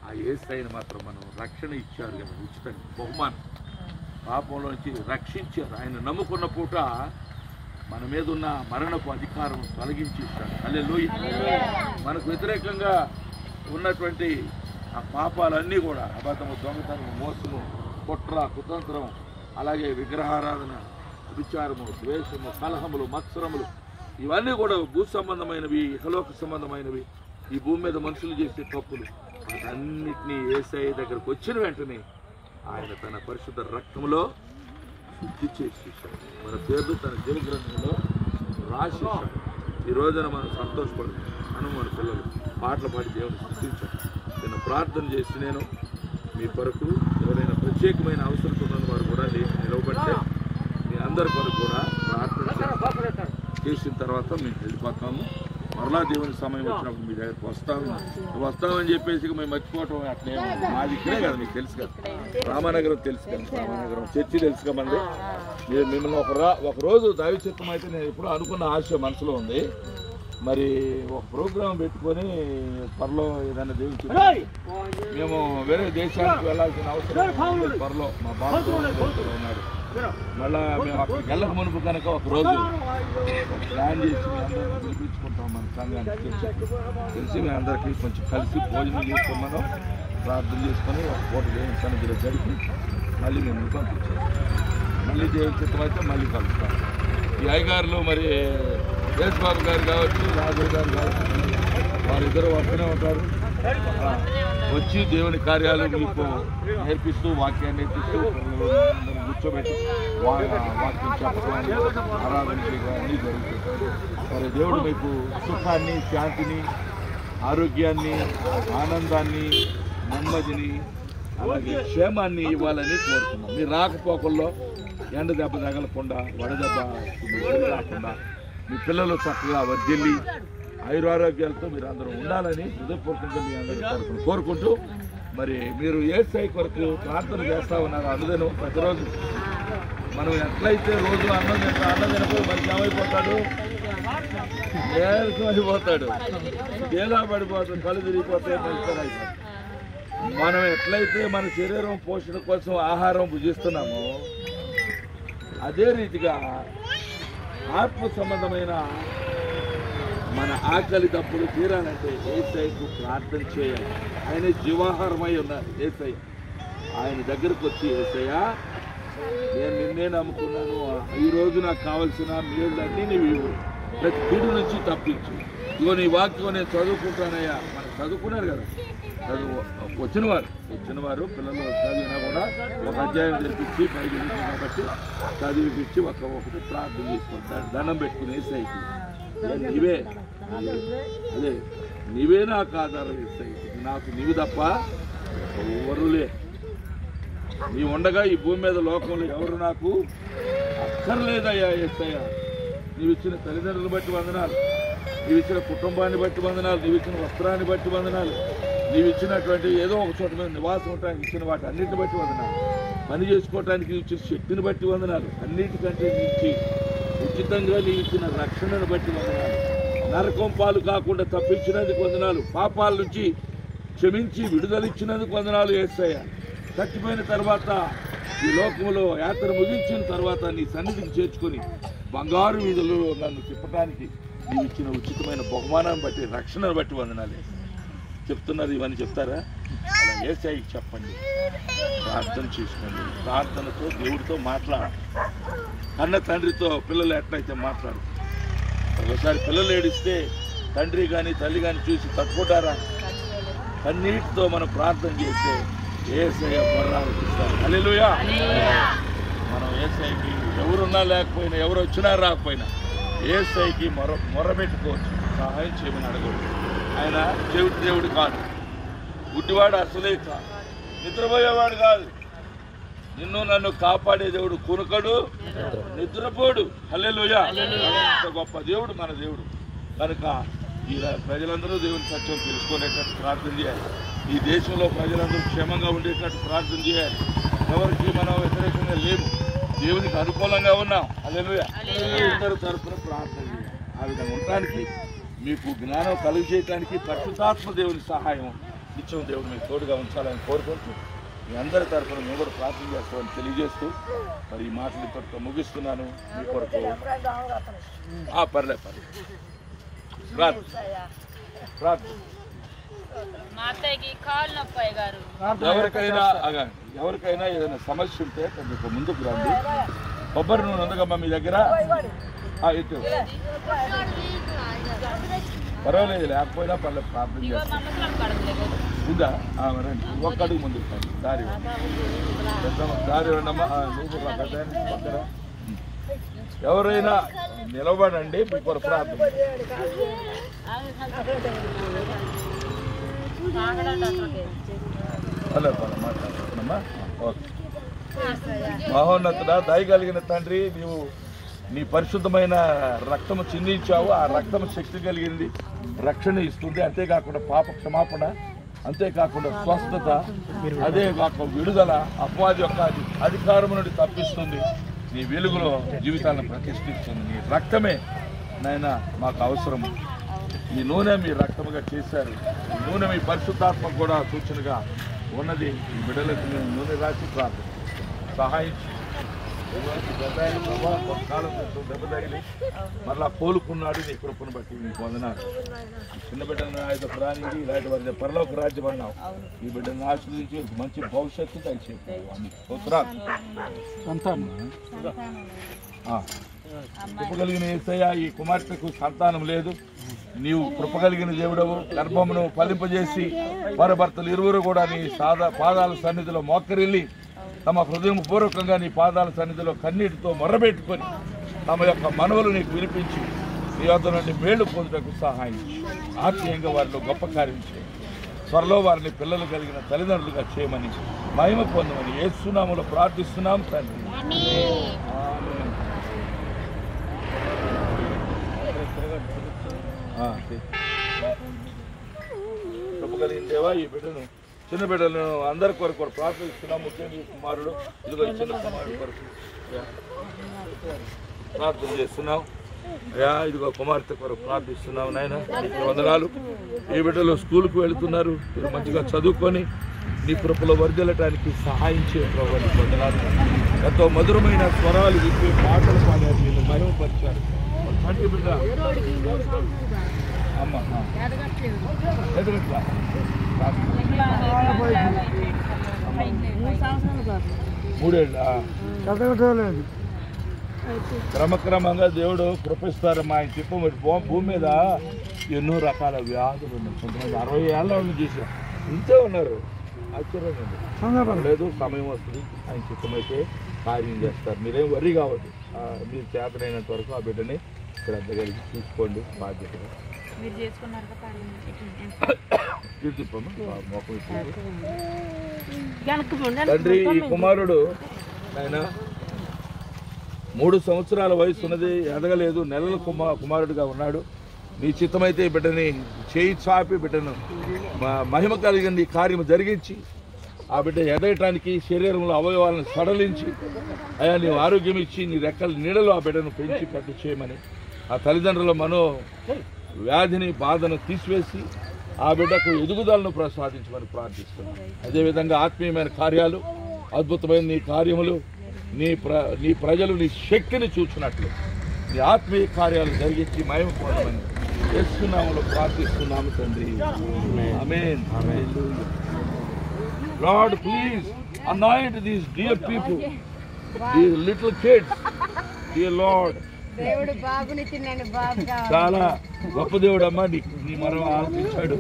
ఆ యేసయ్యను మాత్రం మనం రక్షణ ఇచ్చారు కదా, ఉచితంగా బహుమానం. పాపంలో నుంచి రక్షించారు. ఆయన నమ్ముకున్న పూట మన మీద ఉన్న మరణపు అధికారం తొలగించి ఇస్తాడు. హల్లెలూయా. మనకు వ్యతిరేకంగా ఉన్నటువంటి ఆ పాపాలన్నీ కూడా అబద్ధము, దొంగతనము, మోసము, కుట్ర, కుతంత్రం, అలాగే విగ్రహారాధన, విచారము, ద్వేషము, కలహములు, మత్సరములు, ఇవన్నీ కూడా భూ సంబంధమైనవి, ఇహలోక సంబంధమైనవి. ఈ భూమి మీద మనుషులు చేసే తప్పులు వాటన్నిటినీ యేసయ్య దగ్గరకు వచ్చిన వెంటనే ఆయన తన పరిశుద్ధ రక్తంలో శుద్ధి చేసేసాడు. మన పేర్లు తన జీవ గ్రంథంలో రాసేసాడు. ఈ రోజున మనం సంతోషపడుతుంది. మనం మన పిల్లలు పాటలు పాడి దేవుని స్తుతించాలి. నేను ప్రార్థన చేసి నేను మీ కొరకు ఎవరైనా ప్రత్యేకమైన అవసరం ఉన్న వారు కూడా నిలవబడితే మీ అందరి కొరకు కూడా ప్రార్థన చేసిన తర్వాత మేము వెళ్ళిపోతాము. మరలా దేవుని సమయం వచ్చినప్పుడు మీ దగ్గరకు వస్తామని చెప్పేసి మేము మర్చిపోవటం అట్లే. మాది ఇక్కడే కదా, మీకు తెలుసు కదా, రామానగరం తెలుసు కదా, రామానగరం చర్చి తెలుసు కదా మనది. మీరు మిమ్మల్ని ఒకరోజు దైవ చిత్తం అయితే నేను ఎప్పుడూ అనుకున్న ఆశ మనసులో ఉంది. మరి ఒక ప్రోగ్రాం పెట్టుకొని త్వరలో ఏదైనా దేవుని చిత్తం మేము వేరే దేశానికి వెళ్ళాల్సిన అవసరం త్వరలో మా బాబు ఉన్నాడు. మళ్ళా మేము అక్కడికి వెళ్ళక మునుపు కనుక ఒకరోజు ప్లాన్ చేసి మీ అందరినీ పిలిపించుకుంటాం. మన సంఘానికి తెలిసి మీ అందరికీ కొంచెం కలిసి భోజనం చేసుకున్నాను, ప్రార్థన చేసుకొని ఒక పూట దేవుని సన్నిధిలో జరిపి మళ్ళీ మేము పంపించాం. మళ్ళీ దేవుని చిత్తం అయితే మళ్ళీ కలుస్తాం. ఈ అయ్యగారులు మరి యేసుబాబు గారు కావచ్చు, రాజు గారు కావచ్చు, వారిద్దరూ వస్తూనే ఉంటారు. వచ్చి దేవుని కార్యాలు మీకు నేర్పిస్తూ, వాక్యాన్ని నేర్పిస్తూ, కూర్చోబెట్టి వాక్యం చెప్పడం, ఆరాధన చేయడం అన్నీ జరుగుతుంది. మరి దేవుడు మీకు సుఖాన్ని, శాంతిని, ఆరోగ్యాన్ని, ఆనందాన్ని, నెమ్మదిని, అలాగే క్షేమాన్ని ఇవ్వాలని కోరుతున్నాం. మీరు రాకపోకల్లో ఎండ దెబ్బ తగలకుండా, వడదెబ్బ రాకుండా మీ పిల్లలు చక్కగా వర్ధిల్లి ఆయురారోగ్యాలతో మీరు అందరూ ఉండాలని హృదయపూర్వకంగా మీ అందరికీ కోరుకుంటూ, మరి మీరు యేసయ్య కొరకు ప్రార్థన చేస్తూ ఉన్నారు. అనుదినం ప్రతిరోజు మనం ఎట్లయితే రోజు అన్నం తినకపోతే మనకి ఏమైపోతాడు, నీరసం అయిపోతాడు, తేలా పడిపోతాడు, కళ్ళు తిరిగిపోతే మంచిగా. మనం ఎట్లయితే మన శరీరం పోషణ కోసం ఆహారం భుజిస్తున్నామో అదే రీతిగా ఆత్మ సంబంధమైన మన ఆకలి తప్పులు తీరాలంటే యేసయ్యకు ప్రార్థన చేయాలి. ఆయన జీవాహారమై ఉన్నారు యేసయ్య. ఆయన దగ్గరకు వచ్చి, యేసయ్య నేను నిన్నే నమ్ముకున్నాను, ఈరోజు నాకు కావాల్సిన మేళ్ళన్నీ నీవు ప్రతి కీడు నుంచి తప్పించు. ఇగో నీ వాక్యం నేను చదువుకుంటానయ్యా. మనం చదువుకున్నారు కదా, వచ్చినవారు పిల్లలు చదివినా కూడా ఒక అధ్యాయం తెరిపించి పైకి కాబట్టి చదివిపించి ఒకటి ప్రార్థన చేసుకుంటారు, దండం పెట్టుకుని యేసయ్యకి. నీవే అదే నీవే నాకు ఆధారం యేసయ్య. నాకు నీవు తప్ప ఎవరులే. నీ ఉండగా ఈ భూమి మీద లోకంలో ఎవరు నాకు అక్కర్లేదయ్యా యేసయ్య. నీవు ఇచ్చిన తల్లిదండ్రులను బట్టి వందనాలు, నీవు ఇచ్చిన కుటుంబాన్ని బట్టి వందనాలు, నీవు ఇచ్చిన వస్త్రాన్ని బట్టి వందనాలు, నీవు ఇచ్చినటువంటి ఏదో ఒక చోట మీద నివాసం ఉండడానికి ఇచ్చిన వాటి అన్నింటిని బట్టి వందనాలు, పని చేసుకోవటానికి ఇచ్చిన శక్తిని బట్టి వందనాలు, అన్నిటికంటే ఇచ్చి ఉచితంగా నీవు ఇచ్చిన రక్షణను బట్టి వందనాలు, నరకం పాలు కాకుండా తప్పించినందుకు వందనాలు, పాపాల నుంచి క్షమించి విడుదల ఇచ్చినందుకు వందనాలు యేసయ్య. చచ్చిపోయిన తర్వాత ఈ లోకంలో యాత్ర ముగించిన తర్వాత నీ సన్నిధికి చేర్చుకొని బంగారు వీధులు నన్ను తిప్పడానికి నీవు ఇచ్చిన ఉచితమైన బహుమానాన్ని బట్టి రక్షణను బట్టి వందనాలే. చెప్తున్నారు ఇవన్నీ చెప్తారా? అలా యేసయ్యకి చెప్పండి, ప్రార్థన చేసుకోండి. ప్రార్థనతో దేవుడితో మాట్లాడాలి. కన్న తండ్రితో పిల్లలు ఎట్లయితే మాట్లాడు. ఒకసారి పిల్లలు ఏడిస్తే తండ్రి కానీ తల్లి కానీ చూసి తట్టుకుంటారా? కన్నీటితో మనం ప్రార్థన చేస్తే యేసయ్య బొర్రాలకిస్తారు. హల్లెలూయా. మనం యేసయ్యకి ఎవరున్నా లేకపోయినా, ఎవరు వచ్చినా రాకపోయినా యేసయ్యకి మొరబెట్టుకోవచ్చు. సహాయం చేయమని అడగవచ్చు. ఆయన దేవుడు కాదు, గుడ్డివాడు అసలే కాదు, నిద్రపోయేవాడు కాదు. నిన్ను నన్ను కాపాడే దేవుడు, కునుకడు నిద్రపోడు. హల్లెలూయా. అంత గొప్ప దేవుడు మన దేవుడు. కనుక ఈ ప్రజలందరూ దేవుని సత్యం తెలుసుకునేటట్టు ప్రార్థన చేయాలి. ఈ దేశంలో ప్రజలందరూ క్షేమంగా ఉండేటట్టు ప్రార్థన చేయాలి. ఎవరికి మనం వ్యతిరేకంగా లేము, దేవునికి అనుకూలంగా ఉన్నాం. హల్లెలూయా. అందరి తరఫున ప్రార్థన చేయాలి. ఆ విధంగా ఉండటానికి, మీకు జ్ఞానం కలుగు చేయడానికి పరిశుద్ధాత్మ దేవుని సహాయం నిత్యం దేవుడు మీకు తోడుగా ఉంచాలని కోరుకుంటూ మీ అందరి తరఫున మేము కూడా ప్రార్థన చేస్తామని తెలియజేస్తూ మరి ఈ మాటలు ఇప్పటితో ముగిస్తున్నాను. మీ కొరకు పర్లేదు ఎవరికైనా ఏదైనా సమస్య ఉంటే కొంచెం ముందుకు రండి. కొబ్బరి నూనె ఉందమ్మా మీ దగ్గర? ఇటు పర్వాలేదు, లేకపోయినా పర్లేదు, ప్రార్థన చేస్తాం. ఉందా? రండి, ఒక్కడికి ముందుకు రండి. దారి ఉండమ్మా. పక్కన ఎవరైనా నిలబడండి, మీకు ప్రార్థన. మాట్లాడుతున్నామ్మా. ఓకే. మహోన్నతుడా, దయగలిగిన తండ్రి, నీవు నీ పరిశుద్ధమైన రక్తము చిందించావు. ఆ రక్తము శక్తి కలిగింది, రక్షణ ఇస్తుంది. అంతేకాకుండా పాప క్షమాపణ, అంతేకాకుండా స్వస్థత, అదే కాక విడుదల, అపవాది యొక్క అధికారం నుండి తప్పిస్తుంది. నీ వెలుగులో జీవితాలను ప్రతిష్ఠిస్తుంది. నీ రక్తమే నాయన మాకు అవసరము. ఈ నూనె మీ రక్తముగా చేశారు. ఈ నూనె మీ పరిశుద్ధాత్మ కూడా సూచనగా ఉన్నది. ఈ బిడ్డలకు నేను నూనె రాసి ప్రార్థన సహాయం. కొంతకాలం దెబ్బ తగిలి మరలా కోలుకున్నాడు. నీ కృపను బట్టి నీకు వందనాలు. చిన్న బిడ్డను ఆయన ప్రాణికి ఇలాంటి వారి పరలోక రాజ్యం అన్నావు. ఈ బిడ్డను ఆశ్రయించి మంచి భవిష్యత్తు దయచేస్తావు. కృప కలిగిన యేసయ్య, ఈ కుమార్తెకు సంతానం లేదు. నీవు కృప కలిగిన దేవుడవు. గర్భమును ఫలింపజేసి వారి భర్తలు ఇరువురు కూడా నీ పాదాల సన్నిధిలో మోకరిల్లి తమ హృదయం పూర్వకంగా నీ పాదాల సన్నిధిలో కన్నీటితో మొర్రబెట్టుకొని తమ యొక్క మనవులు నీకు వినిపించి నీ వద్ద నుండి మేళ్లు పొందుటకు సహాయం. ఆత్మీయంగా వారిలో గొప్ప కార్యం చేయి. త్వరలో వారిని పిల్లలు కలిగిన తల్లిదండ్రులుగా చేయమని, మహిమ పొందమని యేసు నామములో ప్రార్థిస్తున్నాం తండ్రి. కృప కలిగిన దేవా, ఈ బిడ్డను, చిన్న బిడ్డలను అందరి కొరకు ప్రార్థిస్తున్నాం. ముఖ్యంగా ఈ కుమారుడు, ఇదిగో చిన్న కుమారుడు కొరకు ప్రార్థన చేస్తున్నాం. అయ్యా, ఇదిగో కుమార్తె కొరకు ప్రార్థిస్తున్నాం. నాయన నీకు వందనాలు. ఈ బిడ్డలు స్కూల్కి వెళుతున్నారు. మీరు మంచిగా చదువుకొని నీ కృపలో వర్ధిల్లటానికి సహాయం చేయడం నీకు వందనాలు. ఎంతో మధురమైన స్వరాలు విప్పి పాటలు పాడారు, నేను మహిమపరిచారు. కంటి బిడ్డ అమ్మ ఎదురుట్లా మూడేళ్ళు క్రమక్రమంగా దేవుడు కృపిస్తారమ్మా. ఆయన చెప్పు, మరి భూమి మీద ఎన్నో రకాల వ్యాధులు ఉన్నాయి. కొంతమంది 60 ఏళ్ళ వాళ్ళు చేశారు, ఇంతే ఉన్నారు. ఆశ్చర్యం లేదు. సమయం వస్తుంది, ఆయన చిత్తమైతే కార్యం చేస్తారు. మీరేం వర్రీ కావద్దు. మీరు చేతనైనంత వరకు ఆ బిడ్డని శ్రద్ధ కలిగి చూసుకోండి. బాధ్యతగా తండ్రి, ఈ కుమారుడు ఆయన 3 సంవత్సరాల వయసు ఉన్నది, ఎదగలేదు, నెలల కుమారుడుగా ఉన్నాడు. నీ చిత్తమైతే ఈ బిడ్డని చేయి చాపి బిడ్డను మహిమ కలిగిన ఈ కార్యము జరిగించి ఆ బిడ్డ ఎదగటానికి శరీరంలో అవయవాలను సడలించి అయా నీవు ఆరోగ్యం ఇచ్చి నీ రెక్కల నీడలో ఆ బిడ్డను పెంచి పెద్ద చేయమని, ఆ తల్లిదండ్రుల మనో వ్యాధిని బాధను తీసివేసి ఆ బిడ్డకు ఎదుగుదలను ప్రసాదించమని ప్రార్థిస్తున్నాం. అదేవిధంగా ఆత్మీయమైన కార్యాలు, అద్భుతమైన నీ కార్యములు, నీ ప్రజలు నీ శక్తిని చూసినట్లు నీ ఆత్మీయ కార్యాలు జరిగించి మహిమ పొందమని యేసు నామములో ప్రార్థిస్తున్నాము తండ్రి. ఆమేన్. హల్లెలూయా. Lord, please anoint these dear people, these little kids, dear Lord. దేవుడు బాబుని తిన్నాను, బాబు చాలా గొప్ప దేవుడు అమ్మా. నీ మనం ఆలోచించాడు.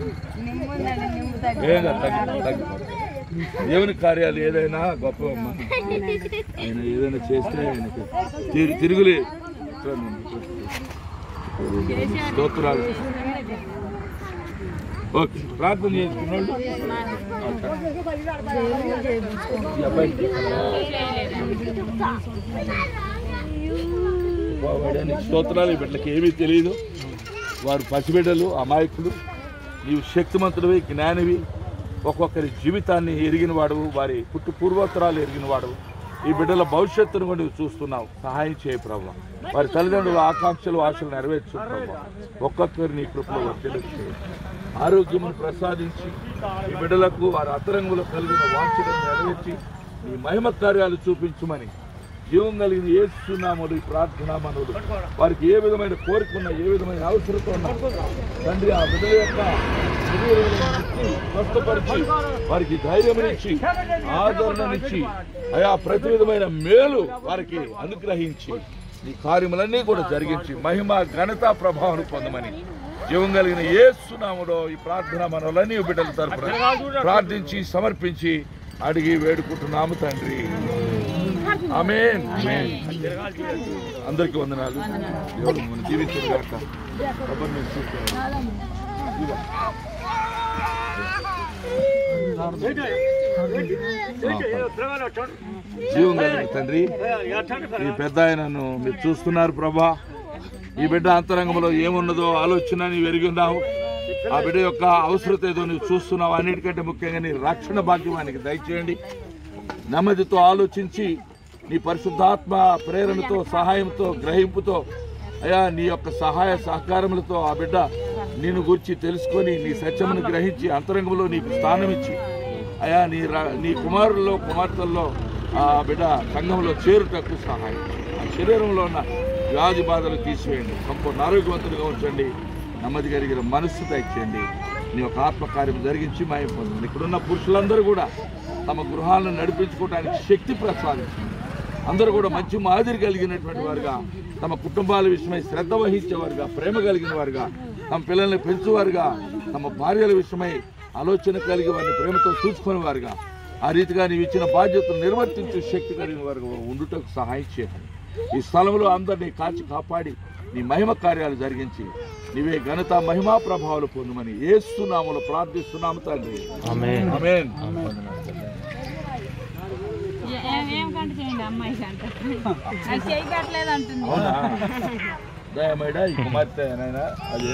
దేవుని కార్యాలు ఏదైనా గొప్ప అమ్మా. ఆయన ఏదైనా చేస్తే ఆయనకు తిరుగులే. స్తోత్రాలు. ఓకే, ప్రార్థన చేసుకున్నాడు. స్తోత్రాలు. ఈ బిడ్డలకి ఏమీ తెలియదు, వారు పసిబిడ్డలు, అమాయకులు. నీవు శక్తిమంతుడివి, జ్ఞానివి, ఒక్కొక్కరి జీవితాన్ని ఎరిగిన వాడు, వారి పూర్వోత్తరాలు ఎరిగిన వాడు. ఈ బిడ్డల భవిష్యత్తును కూడా నువ్వు చూస్తున్నావు. సహాయం చేయ ప్రభువా. వారి తల్లిదండ్రుల ఆకాంక్షలు, ఆశలు నెరవేర్చు ప్రభువా. ఒక్కొక్కరి నీ కృపలో వర్తిల్లించు. ఆరోగ్యమును ప్రసాదించి ఈ బిడ్డలకు వారి అంతరంగంలో కలిగిన వాంఛలను నెరవేర్చి నీ మహిమ కార్యాలు చూపించమని జీవం కలిగిన యేసు నామములో ఈ ప్రార్థనా మనవులు వారికి ఏ విధమైన కోరిక ఉన్నా, ఏ విధమైన అవసరత ఉన్నా తండ్రి ఆ బిడ్డల యొక్క స్వస్థపరిచి వారికి ధైర్యమునిచ్చి ఆదరణనిచ్చి ఆయా ప్రతి విధమైన మేలు వారికి అనుగ్రహించి ఈ కార్యములన్నీ కూడా జరిగించి మహిమ ఘనత ప్రభావం పొందమని జీవం కలిగిన యేసు నామములో ఈ ప్రార్థనా మనవులన్నీ బిడ్డల తరపున ప్రార్థించి సమర్పించి అడిగి వేడుకుంటున్నాము తండ్రి. ఆమేన్. అందరికీ వందనాలు. దేవుడు మన జీవితం గాక. జీవం కలిగిన తండ్రి, ఈ పెద్ద ఆయనను మీరు చూస్తున్నారు ప్రభా. ఈ బిడ్డ అంతరంగంలో ఏమున్నదో ఆలోచన నీవు ఎరిగి ఉన్నావు. ఆ బిడ్డ యొక్క అవసరత ఏదో నువ్వు చూస్తున్నావు. అన్నిటికంటే ముఖ్యంగా నీ రక్షణ భాగ్యానికి దయచేయండి. నెమ్మదితో ఆలోచించి నీ పరిశుద్ధాత్మ ప్రేరణతో, సహాయంతో, గ్రహింపుతో అయా నీ యొక్క సహాయ సహకారములతో ఆ బిడ్డ నిన్ను గురించి తెలుసుకొని నీ సత్యమును గ్రహించి అంతరంగంలో నీకు స్థానం ఇచ్చి అయా నీ కుమారుల్లో కుమార్తెల్లో ఆ బిడ్డ సంఘంలో చేరుటకు సహాయం. ఆ శరీరంలో ఉన్న వ్యాధి బాధలు తీసివేయండి. సంపూర్ణ ఆరోగ్యవంతులుగా ఉంచండి. నెమ్మది కలిగిన మనస్సు దయచేయండి. నీ యొక్క ఆత్మకార్యం జరిగించి మహిమ పొందండి. ఇక్కడున్న పురుషులందరూ కూడా తమ గృహాలను నడిపించుకోవడానికి శక్తి ప్రసాదించండి. అందరూ కూడా మంచి మాదిరి కలిగినటువంటి వారుగా, తమ కుటుంబాల విషయమై శ్రద్ధ వహించేవారుగా, ప్రేమ కలిగిన వారుగా, తమ పిల్లల్ని పెంచువారుగా, తమ భార్యల విషయమై ఆలోచన కలిగి వారిని ప్రేమతో చూసుకునే వారుగా, ఆ రీతిగా నీవు ఇచ్చిన బాధ్యతను నిర్వర్తించే శక్తి కలిగిన వారుగా ఉండుటకు సహాయం చేయండి. ఈ స్థలంలో అందరినీ కాచి కాపాడి నీ మహిమ కార్యాలు జరిగించి నీవే ఘనత మహిమా ప్రభావాలు పొందమని యేసు నామములో ప్రార్థిస్తున్నాము తండ్రి. ఆమేన్. ఆమేన్. అవునా? దయమేడా ఈ కుమార్తె నాయనా అది